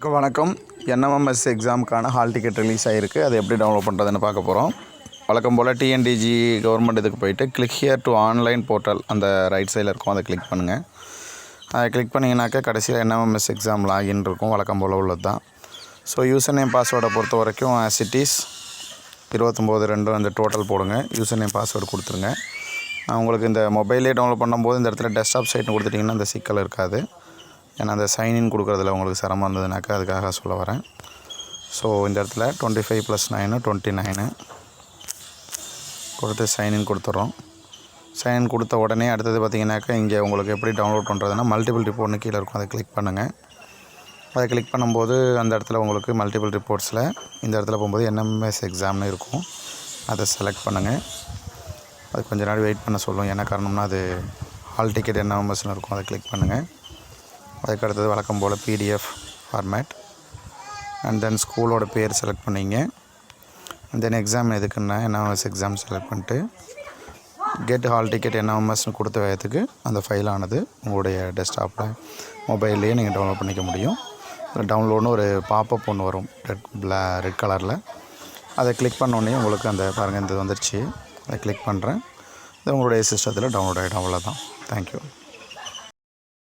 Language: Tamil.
வணக்கம். NMMS எக்ஸாமுக்கான ஹால் டிக்கெட் ரிலீஸ் ஆகிருக்கு. அது எப்படி டவுன்லோட் பண்ணுறதுன்னு பார்க்க போகிறோம். வழக்கம் போல் டிஎன்டிஜி கவர்மெண்ட் இதுக்கு போயிட்டு click here to online portal அந்த ரைட் சைடில் இருக்கும், அதை கிளிக் பண்ணுங்கள். அதை கிளிக் பண்ணிங்கனாக்கா கடைசியில் NMMS எக்ஸாம் லாகின் இருக்கும், வழக்கம் போல் உள்ளது தான். ஸோ யூசர் நேம் பாஸ்வேர்டை பொறுத்த வரைக்கும் ஆஸ் இட் இஸ் 29(2) அந்த டோட்டல் போடுங்க. யூசர் நேம் பாஸ்வேர்டு கொடுத்துருங்க. உங்களுக்கு இந்த மொபைலே டவுன்லோட் பண்ணும்போது இந்த இடத்துல டெஸ்க்டாப் சைட்னு கொடுத்துட்டிங்கன்னா அந்த சிக்கல் இருக்காது. ஏன்னா அந்த சைன்இன் கொடுக்குறதுல உங்களுக்கு சிரமம் இருந்ததுனாக்கா அதுக்காக சொல்ல வரேன். ஸோ இந்த இடத்துல 25 + 9 29 கொடுத்து சைன்இன் கொடுத்துட்றோம். சைன்இன் கொடுத்த உடனே அடுத்தது பார்த்திங்கனாக்கா இங்கே உங்களுக்கு எப்படி டவுன்லோட் பண்ணுறதுன்னா மல்டிபிள் ரிப்போர்ட்னு கீழே இருக்கும், அதை கிளிக் பண்ணுங்கள். அதை கிளிக் பண்ணும்போது அந்த இடத்துல உங்களுக்கு மல்டிபிள் ரிப்போர்ட்ஸில் இந்த இடத்துல போகும்போது NMMS எக்ஸாம்னு இருக்கும், அதை செலக்ட் பண்ணுங்கள். அது கொஞ்சம் நாள் வெயிட் பண்ண சொல்லும். என்ன காரணம்னா அது ஹால் டிக்கெட் NMMSன்னு இருக்கும், அதை கிளிக் பண்ணுங்கள். அதுக்கு அடுத்தது வழக்கம் போல் PDF ஃபார்மேட் அண்ட் தென் ஸ்கூலோட பேர் செலக்ட் பண்ணிங்க. அண்ட் தென் எக்ஸாம் எதுக்குன்னா NMMS எக்ஸாம் செலக்ட் பண்ணிட்டு கெட் ஹால் டிக்கெட் NMMSன்னு கொடுத்த வேகத்துக்கு அந்த ஃபைலானது உங்களுடைய டெஸ்க்டாப்பில் மொபைல்லையே நீங்கள் டவுன்லோட் பண்ணிக்க முடியும். டவுன்லோட்னு ஒரு பாப்பப் ஒன்று வரும் ரெட் கலரில், அதை கிளிக் பண்ணோடனே உங்களுக்கு அந்த பாருங்கள் இந்த வந்துருச்சு. அதை கிளிக் பண்ணுறேன். இது உங்களுடைய சிஸ்டத்தில் டவுன்லோட் ஆகிடும். அவ்வளோதான். தேங்க்யூ.